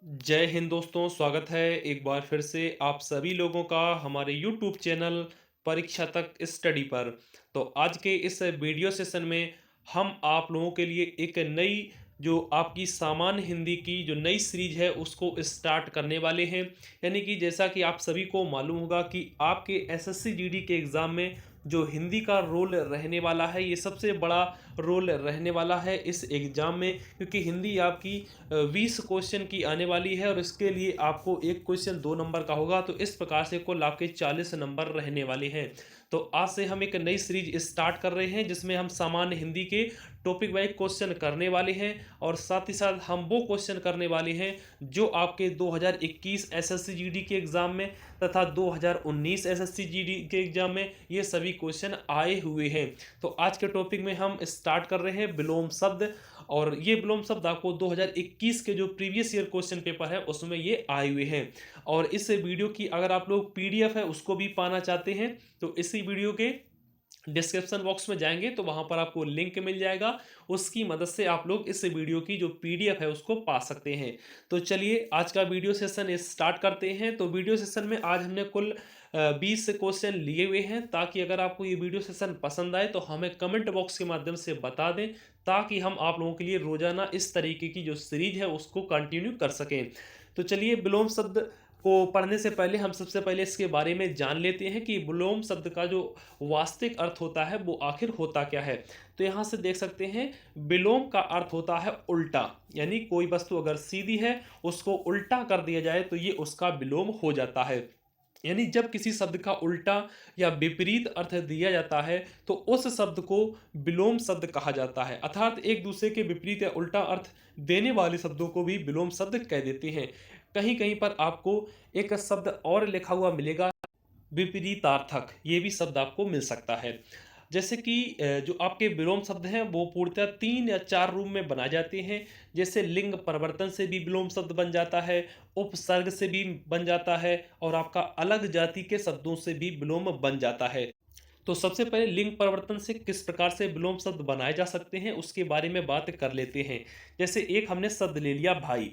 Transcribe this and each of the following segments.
जय हिंद दोस्तों, स्वागत है एक बार फिर से आप सभी लोगों का हमारे YouTube चैनल परीक्षा तक स्टडी पर। तो आज के इस वीडियो सेशन में हम आप लोगों के लिए एक नई जो आपकी सामान्य हिंदी की जो नई सीरीज है उसको स्टार्ट करने वाले हैं। यानी कि जैसा कि आप सभी को मालूम होगा कि आपके एसएससी जीडी के एग्ज़ाम में जो हिंदी का रोल रहने वाला है, ये सबसे बड़ा रोल रहने वाला है इस एग्ज़ाम में, क्योंकि हिंदी आपकी 20 क्वेश्चन की आने वाली है और इसके लिए आपको एक क्वेश्चन 2 नंबर का होगा। तो इस प्रकार से कुल आपके 40 नंबर रहने वाले हैं। तो आज से हम एक नई सीरीज स्टार्ट कर रहे हैं जिसमें हम सामान्य हिंदी के टॉपिक वाइज क्वेश्चन करने वाले हैं और साथ ही साथ हम वो क्वेश्चन करने वाले हैं जो आपके 2021 एसएससी जीडी के एग्ज़ाम में तथा 2019 एसएससी जीडी के एग्ज़ाम में ये सभी क्वेश्चन आए हुए हैं। तो आज के टॉपिक में हम स्टार्ट कर रहे हैं विलोम शब्द, और ये विलोम शब्द आपको 2021 के जो प्रीवियस ईयर क्वेश्चन पेपर है उसमें ये आए हुए हैं। और इस वीडियो की अगर आप लोग पीडीएफ है उसको भी पाना चाहते हैं तो इसी वीडियो के डिस्क्रिप्शन बॉक्स में जाएंगे तो वहां पर आपको लिंक मिल जाएगा। उसकी मदद से आप लोग इस वीडियो की जो पीडीएफ है उसको पा सकते हैं। तो चलिए आज का वीडियो सेशन स्टार्ट करते हैं। तो वीडियो सेशन में आज हमने कुल 20 क्वेश्चन लिए हुए हैं, ताकि अगर आपको ये वीडियो सेशन पसंद आए तो हमें कमेंट बॉक्स के माध्यम से बता दें, ताकि हम आप लोगों के लिए रोजाना इस तरीके की जो सीरीज है उसको कंटिन्यू कर सकें। तो चलिए, विलोम शब्द को पढ़ने से पहले हम सबसे पहले इसके बारे में जान लेते हैं कि विलोम शब्द का जो वास्तविक अर्थ होता है वो आखिर होता क्या है। तो यहाँ से देख सकते हैं, विलोम का अर्थ होता है उल्टा, यानी कोई वस्तु अगर सीधी है उसको उल्टा कर दिया जाए तो ये उसका विलोम हो जाता है। यानी जब किसी शब्द का उल्टा या विपरीत अर्थ दिया जाता है तो उस शब्द को विलोम शब्द कहा जाता है। अर्थात एक दूसरे के विपरीत या उल्टा अर्थ देने वाले शब्दों को भी विलोम शब्द कह देते हैं। कहीं कहीं पर आपको एक शब्द और लिखा हुआ मिलेगा, विपरीतार्थक, ये भी शब्द आपको मिल सकता है। जैसे कि जो आपके विलोम शब्द हैं वो पूर्णतः 3 या 4 रूप में बनाए जाते हैं। जैसे लिंग परिवर्तन से भी विलोम शब्द बन जाता है, उपसर्ग से भी बन जाता है, और आपका अलग जाति के शब्दों से भी विलोम बन जाता है। तो सबसे पहले लिंग परिवर्तन से किस प्रकार से विलोम शब्द बनाए जा सकते हैं उसके बारे में बात कर लेते हैं। जैसे एक हमने शब्द ले लिया भाई,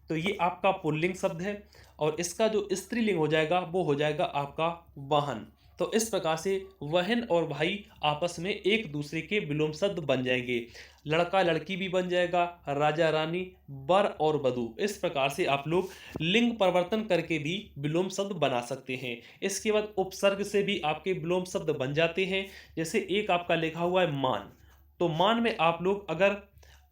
तो ये आपका पुल्लिंग शब्द है और इसका जो स्त्रीलिंग हो जाएगा वो हो जाएगा आपका वाहन। तो इस प्रकार से वहन और भाई आपस में एक दूसरे के विलोम शब्द बन जाएंगे। लड़का लड़की भी बन जाएगा, राजा रानी, वर और वधू। इस प्रकार से आप लोग लिंग परिवर्तन करके भी विलोम शब्द बना सकते हैं। इसके बाद उपसर्ग से भी आपके विलोम शब्द बन जाते हैं। जैसे एक आपका लिखा हुआ है मान, तो मान में आप लोग अगर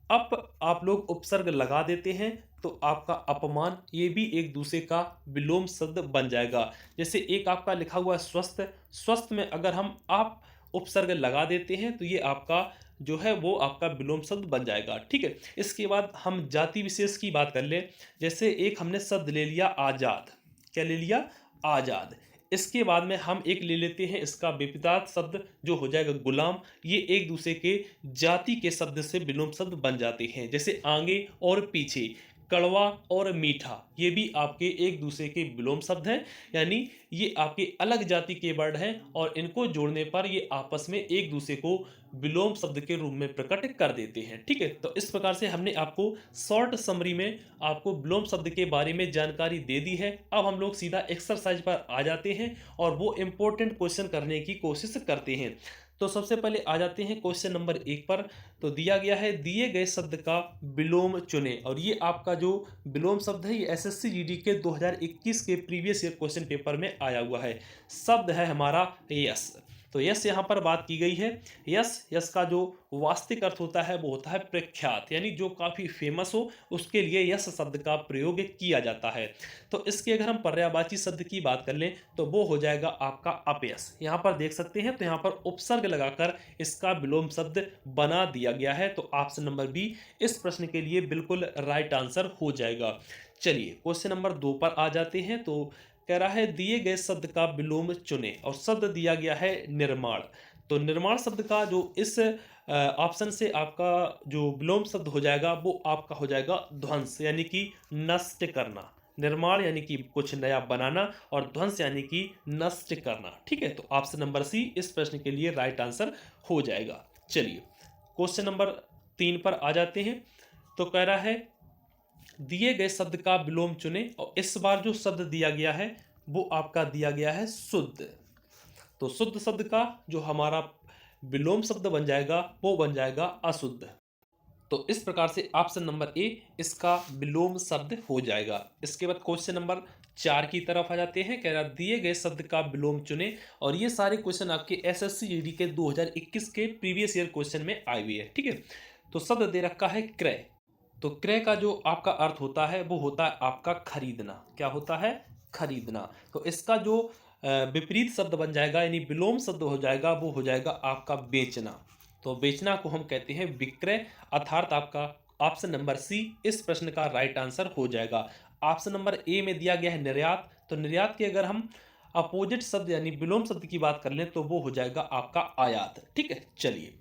आप लोग उपसर्ग लगा देते हैं तो आपका अपमान, ये भी एक दूसरे का विलोम शब्द बन जाएगा। जैसे एक आपका लिखा हुआ है स्वस्थ, स्वस्थ में अगर हम आप उपसर्ग लगा देते हैं तो ये आपका जो है वो आपका विलोम शब्द बन जाएगा। ठीक है, इसके बाद हम जाति विशेष की बात कर लें। जैसे एक हमने शब्द ले लिया आजाद, क्या ले लिया, आजाद। इसके बाद में हम एक ले लेते हैं इसका विपरीत शब्द जो हो जाएगा गुलाम। ये एक दूसरे के जाति के शब्द से विलोम शब्द बन जाते हैं। जैसे आगे और पीछे, कड़वा और मीठा, ये भी आपके एक दूसरे के विलोम शब्द हैं। यानी ये आपके अलग जाति के वर्ड हैं और इनको जोड़ने पर ये आपस में एक दूसरे को विलोम शब्द के रूप में प्रकट कर देते हैं। ठीक है, तो इस प्रकार से हमने आपको शॉर्ट समरी में आपको विलोम शब्द के बारे में जानकारी दे दी है। अब हम लोग सीधा एक्सरसाइज पर आ जाते हैं और वो इंपॉर्टेंट क्वेश्चन करने की कोशिश करते हैं। तो सबसे पहले आ जाते हैं क्वेश्चन नंबर 1 पर। तो दिया गया है, दिए गए शब्द का विलोम चुने। और ये आपका जो विलोम शब्द है ये एसएससी जीडी के 2021 के प्रीवियस ईयर क्वेश्चन पेपर में आया हुआ है। शब्द है हमारा यस। तो यस यहाँ पर बात की गई है। यस, यस का जो वास्तविक अर्थ होता है वो होता है प्रख्यात, यानी जो काफ़ी फेमस हो उसके लिए यस शब्द का प्रयोग किया जाता है। तो इसके अगर हम पर्यायवाची शब्द की बात कर लें तो वो हो जाएगा आपका अपयश। यहाँ पर देख सकते हैं, तो यहाँ पर उपसर्ग लगाकर इसका विलोम शब्द बना दिया गया है। तो ऑप्शन नंबर बी इस प्रश्न के लिए बिल्कुल राइट आंसर हो जाएगा। चलिए क्वेश्चन नंबर 2 पर आ जाते हैं। तो कह रहा है, दिए गए शब्द का विलोम चुने, और शब्द दिया गया है निर्माण। तो निर्माण शब्द का जो इस ऑप्शन से आपका जो विलोम शब्द हो जाएगा वो आपका हो जाएगा ध्वंस, यानी कि नष्ट करना। निर्माण यानी कि कुछ नया बनाना और ध्वंस यानी कि नष्ट करना। ठीक है, तो ऑप्शन नंबर सी इस प्रश्न के लिए राइट आंसर हो जाएगा। चलिए क्वेश्चन नंबर 3 पर आ जाते हैं। तो कह रहा है, दिए गए शब्द का विलोम चुने और इस बार जो शब्द दिया गया है वो आपका दिया गया है शुद्ध। तो शुद्ध शब्द का जो हमारा विलोम शब्द बन जाएगा वो बन जाएगा अशुद्ध। तो इस प्रकार से ऑप्शन नंबर ए इसका विलोम शब्द हो जाएगा। इसके बाद क्वेश्चन नंबर 4 की तरफ आ जाते हैं। कह रहा दिए गए शब्द का विलोम चुने और ये सारे क्वेश्चन आपके एसएससी जीडी के 2021 के प्रीवियस ईयर क्वेश्चन में आए हुए हैं। ठीक है, तो शब्द दे रखा है क्रय। तो क्रय का जो आपका अर्थ होता है वो होता है आपका खरीदना। क्या होता है? खरीदना। तो इसका जो विपरीत शब्द बन जाएगा यानी विलोम शब्द हो जाएगा वो हो जाएगा आपका बेचना। तो बेचना को हम कहते हैं विक्रय, अर्थात आपका ऑप्शन नंबर सी इस प्रश्न का राइट आंसर हो जाएगा। ऑप्शन नंबर ए में दिया गया है निर्यात। तो निर्यात के अगर हम अपोजिट शब्द यानी विलोम शब्द की बात कर लें तो वो हो जाएगा आपका आयात। ठीक है, चलिए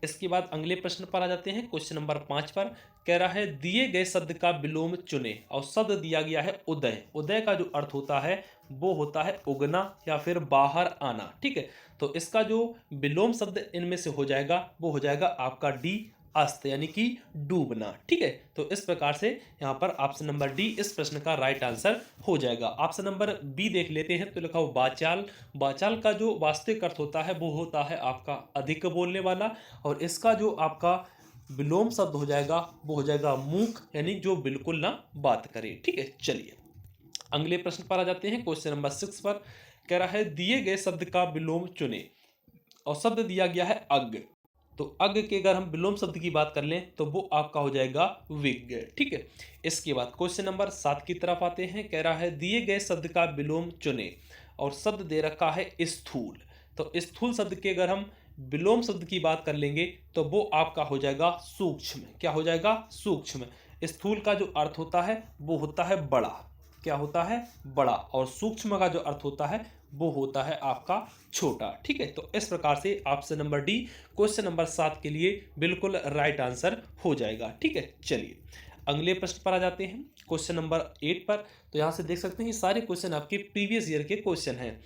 इसके बाद अगले प्रश्न पर आ जाते हैं। क्वेश्चन नंबर 5 पर कह रहा है दिए गए शब्द का विलोम चुने और शब्द दिया गया है उदय। उदय का जो अर्थ होता है वो होता है उगना या फिर बाहर आना। ठीक है, तो इसका जो विलोम शब्द इनमें से हो जाएगा वो हो जाएगा आपका डी अस्त यानी कि डूबना। ठीक है, तो इस प्रकार से यहाँ पर ऑप्शन नंबर डी इस प्रश्न का राइट आंसर हो जाएगा। ऑप्शन नंबर बी देख लेते हैं। तो लिखा हो बाचाल। बाचाल का जो वास्तविक अर्थ होता है वो होता है आपका अधिक बोलने वाला और इसका जो आपका विलोम शब्द हो जाएगा वो हो जाएगा मूक यानी जो बिल्कुल ना बात करे। ठीक है, चलिए अगले प्रश्न पर आ जाते हैं। क्वेश्चन नंबर 6 पर कह रहा है दिए गए शब्द का विलोम चुने और शब्द दिया गया है अग। तो अग के अगर हम विलोम शब्द की बात कर लें तो वो आपका हो जाएगा विज्ञ। ठीक है, इसके बाद क्वेश्चन नंबर 7 की तरफ आते हैं। कह रहा है दिए गए शब्द का विलोम चुने और शब्द दे रखा है स्थूल। तो स्थूल शब्द के अगर हम विलोम शब्द की बात कर लेंगे तो वो आपका हो जाएगा सूक्ष्म। क्या हो जाएगा? सूक्ष्म। स्थूल का जो अर्थ होता है वो होता है बड़ा। क्या होता है? बड़ा। और सूक्ष्म का जो अर्थ होता है वो होता है आपका छोटा। ठीक है, तो इस प्रकार से option number D question number 7 के लिए बिल्कुल राइट आंसर हो जाएगा। ठीक है, चलिए अगले प्रश्न पर आ जाते हैं। क्वेश्चन नंबर 8 पर तो यहाँ से देख सकते हैं ये सारे क्वेश्चन आपके प्रीवियस ईयर के क्वेश्चन हैं।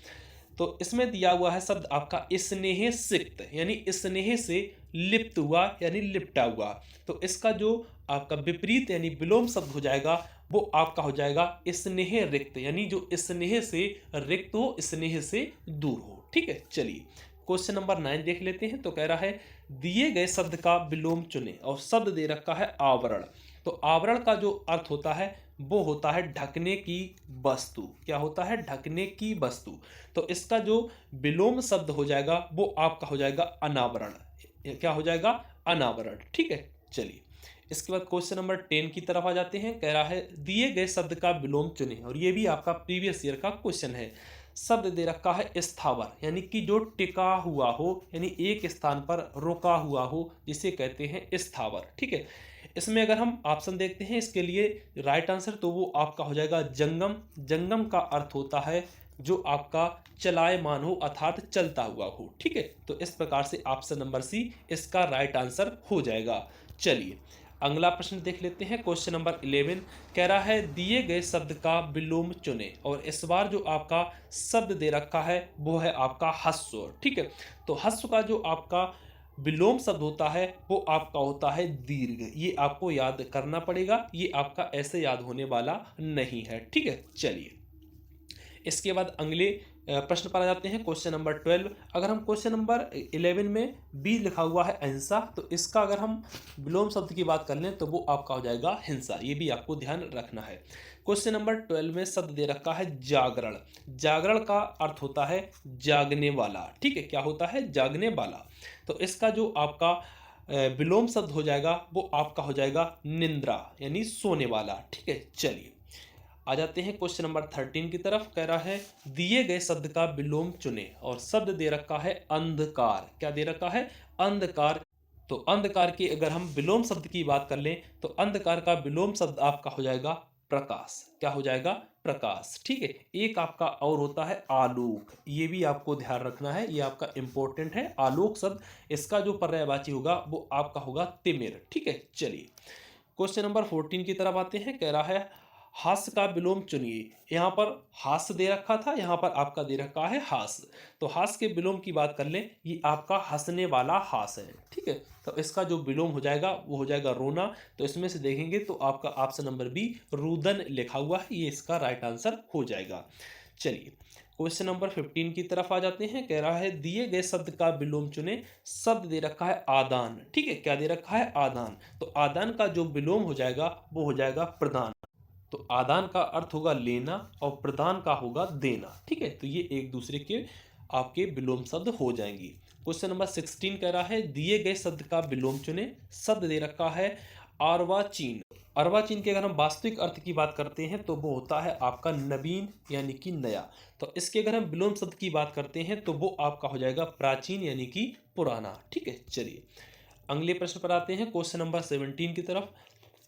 तो इसमें दिया हुआ है शब्द आपका स्नेह सिक्त यानी स्नेह से लिप्त हुआ यानी लिपटा हुआ। तो इसका जो आपका विपरीत यानी विलोम शब्द हो जाएगा वो आपका हो जाएगा स्नेह रिक्त यानी जो स्नेह से रिक्त हो, स्नेह से दूर हो। ठीक है, चलिए क्वेश्चन नंबर 9 देख लेते हैं। तो कह रहा है दिए गए शब्द का विलोम चुने और शब्द दे रखा है आवरण। तो आवरण का जो अर्थ होता है वो होता है ढकने की वस्तु। क्या होता है? ढकने की वस्तु। तो इसका जो विलोम शब्द हो जाएगा वो आपका हो जाएगा अनावरण। क्या हो जाएगा? अनावरण। ठीक है, चलिए इसके बाद क्वेश्चन नंबर 10 की तरफ आ जाते हैं। कह रहा है दिए गए शब्द का विलोम चुने और ये भी आपका प्रीवियस ईयर का क्वेश्चन है। शब्द दे रखा है स्थावर यानी कि जो टिका हुआ हो यानी एक स्थान पर रुका हुआ हो जिसे कहते हैं स्थावर। ठीक है, इसमें अगर हम ऑप्शन देखते हैं इसके लिए राइट आंसर तो वो आपका हो जाएगा जंगम। जंगम का अर्थ होता है जो आपका चलायमान हो अर्थात चलता हुआ हो। ठीक है, तो इस प्रकार से ऑप्शन नंबर सी इसका राइट आंसर हो जाएगा। चलिए अगला प्रश्न देख लेते हैं। क्वेश्चन नंबर 11 कह रहा है दिए गए शब्द का विलोम चुने और इस बार जो आपका शब्द दे रखा है वो है आपका हस्व। ठीक है, तो हस्व का जो आपका विलोम शब्द होता है वो आपका होता है दीर्घ। ये आपको याद करना पड़ेगा, ये आपका ऐसे याद होने वाला नहीं है। ठीक है, चलिए इसके बाद अगले प्रश्न पर आ जाते हैं। क्वेश्चन नंबर 12 अगर हम क्वेश्चन नंबर 11 में बी लिखा हुआ है अहिंसा तो इसका अगर हम विलोम शब्द की बात कर लें तो वो आपका हो जाएगा हिंसा। ये भी आपको ध्यान रखना है। क्वेश्चन नंबर 12 में शब्द दे रखा है जागरण। जागरण का अर्थ होता है जागने वाला। ठीक है, क्या होता है? जागने वाला। तो इसका जो आपका विलोम शब्द हो जाएगा वो आपका हो जाएगा निंद्रा यानी सोने वाला। ठीक है, चलिए आ जाते हैं क्वेश्चन नंबर 13 की तरफ। कह रहा है दिए गए शब्द का विलोम चुने और शब्द दे रखा है अंधकार। क्या दे रखा है? अंधकार। तो अंधकार की अगर हम विलोम शब्द की बात कर लें तो अंधकार का विलोम शब्द आपका हो जाएगा प्रकाश। क्या हो जाएगा? प्रकाश। ठीक है, एक आपका और होता है आलोक। ये भी आपको ध्यान रखना है, ये आपका इंपॉर्टेंट है। आलोक शब्द इसका जो पर्यायवाची होगा वो आपका होगा तिमिर। ठीक है, चलिए क्वेश्चन नंबर 14 की तरफ आते हैं। कह रहा है हास्य का विलोम चुनिए। यहाँ पर हास्य दे रखा था, यहाँ पर आपका दे रखा है हास्य। तो हास्य के विलोम की बात कर लें, ये आपका हंसने वाला हास्य है, ठीक है। तो इसका जो विलोम हो जाएगा वो हो जाएगा रोना। तो इसमें से देखेंगे तो आपका ऑप्शन नंबर बी रुदन लिखा हुआ है, ये इसका राइट आंसर हो जाएगा। चलिए क्वेश्चन नंबर 15 की तरफ आ जाते हैं। कह रहा है दिए गए शब्द का विलोम चुने। शब्द दे रखा है आदान, ठीक है। क्या दे रखा है? आदान। तो आदान का जो विलोम हो जाएगा वो हो जाएगा प्रदान। तो आदान का अर्थ होगा लेना और प्रदान का होगा देना, ठीक है। तो ये एक दूसरे के आपके विलोम शब्द हो जाएंगे। क्वेश्चन नंबर 16 कह रहा है दिए गए शब्द का विलोम चुने। शब्द दे रखा है अर्वाचीन। अर्वाचीन के अगर हम वास्तविक अर्थ की बात करते हैं तो वो होता है आपका नवीन यानी कि नया। तो इसके अगर हम विलोम शब्द की बात करते हैं तो वो आपका हो जाएगा प्राचीन यानी कि पुराना, ठीक है। चलिए अगले प्रश्न पर आते हैं, क्वेश्चन नंबर 17 की तरफ।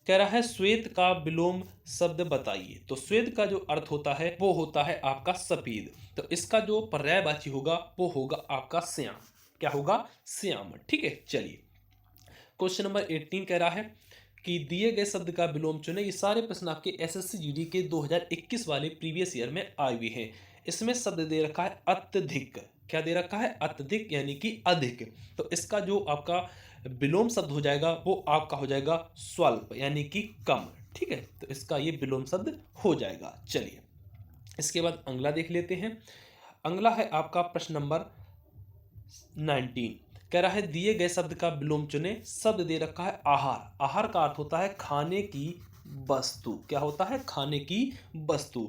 कह रहा है श्वेत का विलोम शब्द बताइए। तो श्वेत का जो अर्थ होता है वो होता है आपका सफेद। तो इसका जो पर्यायवाची होगा वो होगा आपका श्याम। क्या होगा? श्याम, ठीक है। चलिए क्वेश्चन नंबर 18 कह रहा है कि दिए गए शब्द का विलोम चुने। ये सारे प्रश्न आपके एसएससी जीडी के 2021 वाले प्रीवियस ईयर में आए हुए हैं। इसमें शब्द दे रखा है अत्यधिक। क्या दे रखा है? अत्यधिक यानी कि अधिक। तो इसका जो आपका विलोम शब्द हो जाएगा वो आपका हो जाएगा स्वल्प यानी कि कम, ठीक है। तो इसका ये विलोम शब्द हो जाएगा। चलिए इसके बाद अगला देख लेते हैं। अगला है आपका प्रश्न नंबर 19। कह रहा है दिए गए शब्द का विलोम चुने। शब्द दे रखा है आहार। आहार का अर्थ होता है खाने की वस्तु। क्या होता है? खाने की वस्तु।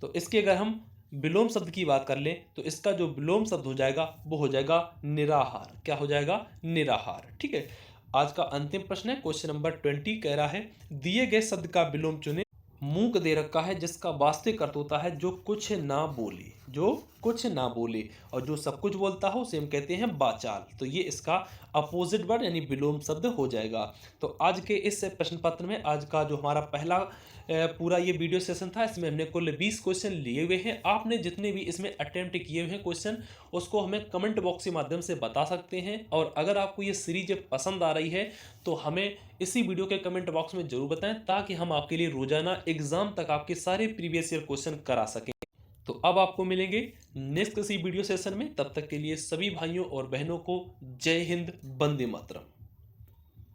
तो इसके अगर हम विलोम शब्द की बात कर लें तो इसका जो विलोम शब्द हो जाएगा वो हो जाएगा निराहार। क्या हो जाएगा? निराहार, ठीक है। आज का अंतिम प्रश्न है क्वेश्चन नंबर 20। कह रहा है दिए गए शब्द का विलोम चुने। मूक दे रखा है जिसका वास्तविक अर्थ होता है जो कुछ ना बोले। जो कुछ ना बोले और जो सब कुछ बोलता हो उसे हम कहते हैं वाचाल। तो ये इसका अपोजिट वर्ड यानी विलोम शब्द हो जाएगा। तो आज के इस प्रश्न पत्र में आज का जो हमारा पहला पूरा ये वीडियो सेशन था, इसमें हमने कुल 20 क्वेश्चन लिए हुए हैं। आपने जितने भी इसमें अटेम्प्ट किए हुए हैं क्वेश्चन उसको हमें कमेंट बॉक्स के माध्यम से बता सकते हैं। और अगर आपको ये सीरीज पसंद आ रही है तो हमें इसी वीडियो के कमेंट बॉक्स में जरूर बताएं ताकि हम आपके लिए रोजाना एग्जाम तक आपके सारे प्रीवियस ईयर क्वेश्चन करा सकें। तो अब आपको मिलेंगे नेक्स्ट किसी वीडियो सेशन में। तब तक के लिए सभी भाइयों और बहनों को जय हिंद, वंदे मातरम।